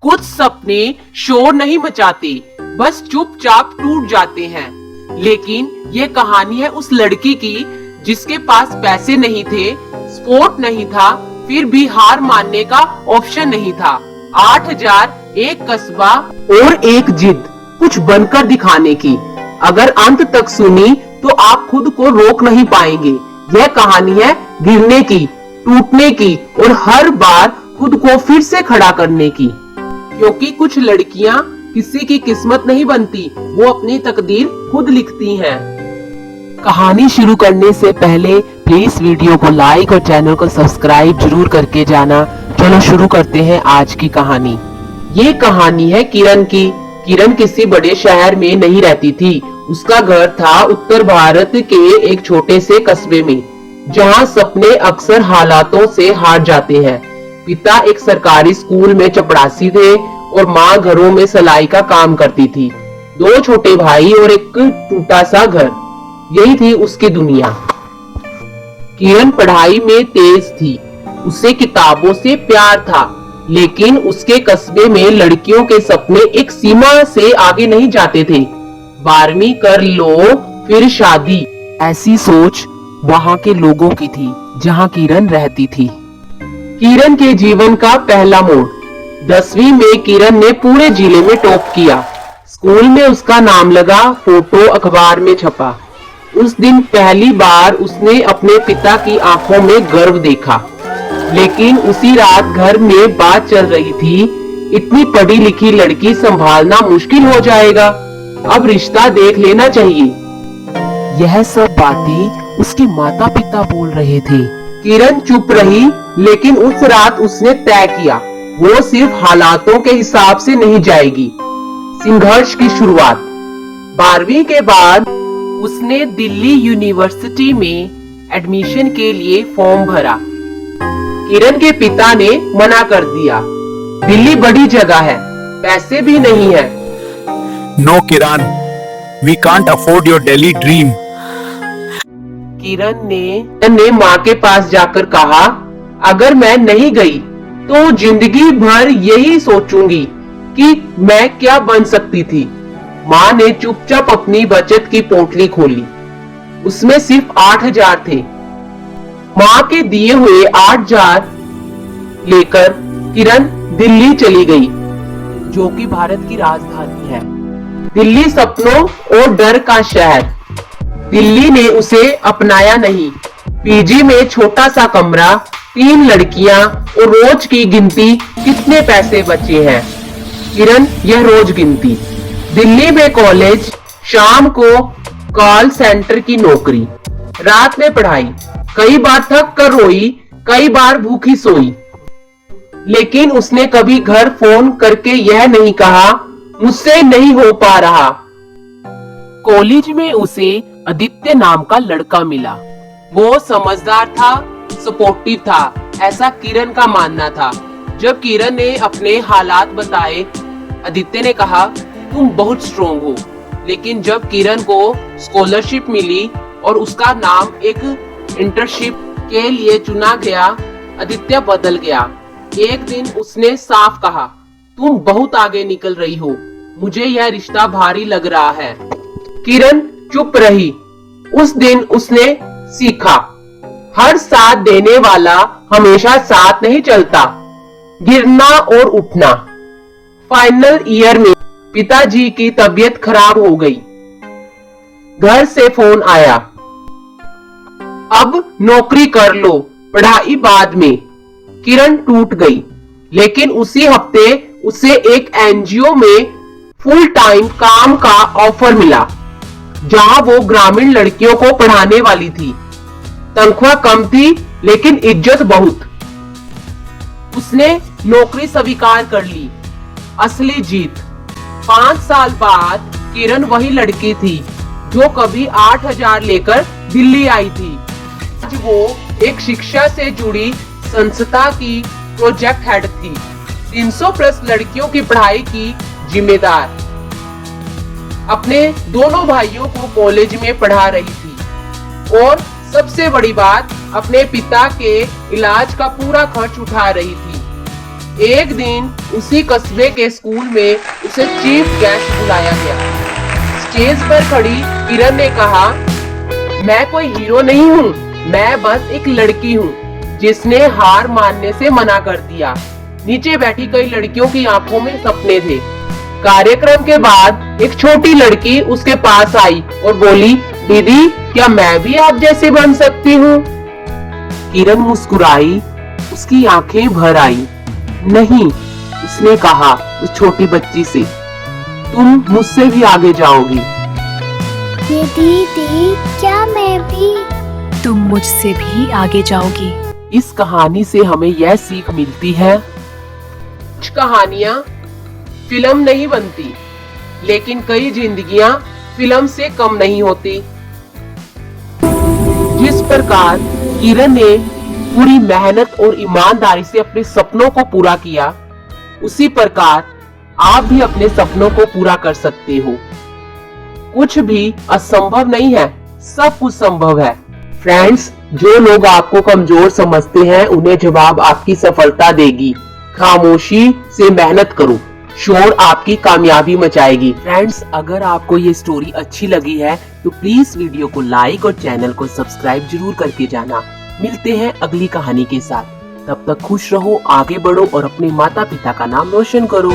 कुछ सपने शोर नहीं मचाते, बस चुपचाप टूट जाते हैं। लेकिन ये कहानी है उस लड़की की जिसके पास पैसे नहीं थे, सपोर्ट नहीं था, फिर भी हार मानने का ऑप्शन नहीं था। 8000, एक कस्बा और एक जिद, कुछ बनकर दिखाने की। अगर अंत तक सुनी तो आप खुद को रोक नहीं पाएंगे। यह कहानी है गिरने की, टूटने की और हर बार खुद को फिर से खड़ा करने की। क्योंकि कुछ लड़कियां किसी की किस्मत नहीं बनती, वो अपनी तकदीर खुद लिखती हैं। कहानी शुरू करने से पहले प्लीज वीडियो को लाइक और चैनल को सब्सक्राइब जरूर करके जाना। चलो शुरू करते हैं आज की कहानी। ये कहानी है किरण की। किरण किसी बड़े शहर में नहीं रहती थी। उसका घर था उत्तर भारत के एक छोटे से कस्बे में, जहाँ सपने अक्सर हालातों से हार जाते हैं। पिता एक सरकारी स्कूल में चपरासी थे और माँ घरों में सिलाई का काम करती थी। 2 छोटे भाई और एक टूटा सा घर, यही थी उसकी दुनिया। किरण पढ़ाई में तेज थी, उसे किताबों से प्यार था, लेकिन उसके कस्बे में लड़कियों के सपने एक सीमा से आगे नहीं जाते थे। 12वीं कर लो फिर शादी, ऐसी सोच वहाँ के लोगों की थी जहाँ किरण रहती थी। किरण के जीवन का पहला मोड़। 10वीं में किरण ने पूरे जिले में टॉप किया। स्कूल में उसका नाम लगा, फोटो अखबार में छपा। उस दिन पहली बार उसने अपने पिता की आंखों में गर्व देखा। लेकिन उसी रात घर में बात चल रही थी, इतनी पढ़ी लिखी लड़की संभालना मुश्किल हो जाएगा, अब रिश्ता देख लेना चाहिए। यह सब बातें उसके माता पिता बोल रहे थे। किरण चुप रही, लेकिन उस रात उसने तय किया, वो सिर्फ हालातों के हिसाब से नहीं जाएगी। संघर्ष की शुरुआत। 12वीं के बाद उसने दिल्ली यूनिवर्सिटी में एडमिशन के लिए फॉर्म भरा। किरण के पिता ने मना कर दिया, दिल्ली बड़ी जगह है, पैसे भी नहीं है। No, Kiran, we can't afford your Delhi dream. किरण ने माँ के पास जाकर कहा, अगर मैं नहीं गई तो जिंदगी भर यही सोचूंगी कि मैं क्या बन सकती थी। माँ ने चुपचाप अपनी बचत की पोटली खोली। उसमें सिर्फ 8000 थे। माँ के दिए हुए 8000 लेकर किरण दिल्ली चली गई, जो कि भारत की राजधानी है। दिल्ली सपनों और डर का शहर। दिल्ली ने उसे अपनाया नहीं। पीजी में छोटा सा कमरा, 3 लड़कियां और रोज की गिनती, कितने पैसे बचे हैं। किरण यह रोज गिनती। दिल्ली में कॉलेज, शाम को कॉल सेंटर की नौकरी, रात में पढ़ाई। कई बार थक कर रोई, कई बार भूखी सोई। लेकिन उसने कभी घर फोन करके यह नहीं कहा, मुझसे नहीं हो पा रहा। कॉलेज में उसे आदित्य नाम का लड़का मिला। वो समझदार था, सपोर्टिव था, ऐसा किरण का मानना था। जब किरण ने अपने हालात बताए, आदित्य ने कहा, तुम बहुत स्ट्रॉन्ग हो। लेकिन जब किरण को स्कॉलरशिप मिली और उसका नाम एक इंटर्नशिप के लिए चुना गया, आदित्य बदल गया। एक दिन उसने साफ कहा, तुम बहुत आगे निकल रही हो, मुझे यह रिश्ता भारी लग रहा है। किरण चुप रही। उस दिन उसने सीखा, हर साथ देने वाला हमेशा साथ नहीं चलता। गिरना और उठना। फाइनल ईयर में पिताजी की तबीयत खराब हो गई। घर से फोन आया, अब नौकरी कर लो, पढ़ाई बाद में। किरण टूट गई। लेकिन उसी हफ्ते उसे एक एनजीओ में फुल टाइम काम का ऑफर मिला, जहां वो ग्रामीण लड़कियों को पढ़ाने वाली थी। तनख्वाह कम थी, लेकिन इज्जत बहुत। उसने नौकरी स्वीकार कर ली। असली जीत। 5 साल बाद किरण वही लड़की थी जो कभी 8000 लेकर दिल्ली आई थी। आज वो एक शिक्षा से जुड़ी संस्था की प्रोजेक्ट हेड थी। 300 प्लस लड़कियों की पढ़ाई की जिम्मेदार। अपने दोनों भाइयों को कॉलेज में पढ़ा रही थी और सबसे बड़ी बात, अपने पिता के इलाज का पूरा खर्च उठा रही थी। एक दिन उसी कस्बे के स्कूल में उसे चीफ गेस्ट बुलाया गया। स्टेज पर खड़ी किरण ने कहा, मैं कोई हीरो नहीं हूँ, मैं बस एक लड़की हूँ जिसने हार मानने से मना कर दिया। नीचे बैठी कई लड़कियों की आंखों में सपने थे। कार्यक्रम के बाद एक छोटी लड़की उसके पास आई और बोली, दीदी क्या मैं भी आप जैसे बन सकती हूँ? किरण मुस्कुराई, उसकी आंखें भर आई। नहीं, उसने कहा उस छोटी बच्ची से, तुम मुझसे भी आगे जाओगी। ये दीदी क्या मैं भी? तुम मुझसे भी आगे जाओगी। इस कहानी से हमें यह सीख मिलती है, कुछ कहानियां फिल्म नहीं बनती, लेकिन कई जिंदगियां फिल्म से कम नहीं होती। जिस प्रकार किरण ने पूरी मेहनत और ईमानदारी से अपने सपनों को पूरा किया, उसी प्रकार आप भी अपने सपनों को पूरा कर सकते हो। कुछ भी असंभव नहीं है, सब कुछ संभव है। फ्रेंड्स, जो लोग आपको कमजोर समझते हैं उन्हें जवाब आपकी सफलता देगी। खामोशी से मेहनत करो, शोर आपकी कामयाबी मचाएगी। फ्रेंड्स, अगर आपको ये स्टोरी अच्छी लगी है तो प्लीज वीडियो को लाइक और चैनल को सब्सक्राइब जरूर करके जाना। मिलते हैं अगली कहानी के साथ। तब तक खुश रहो, आगे बढ़ो और अपने माता पिता का नाम रोशन करो।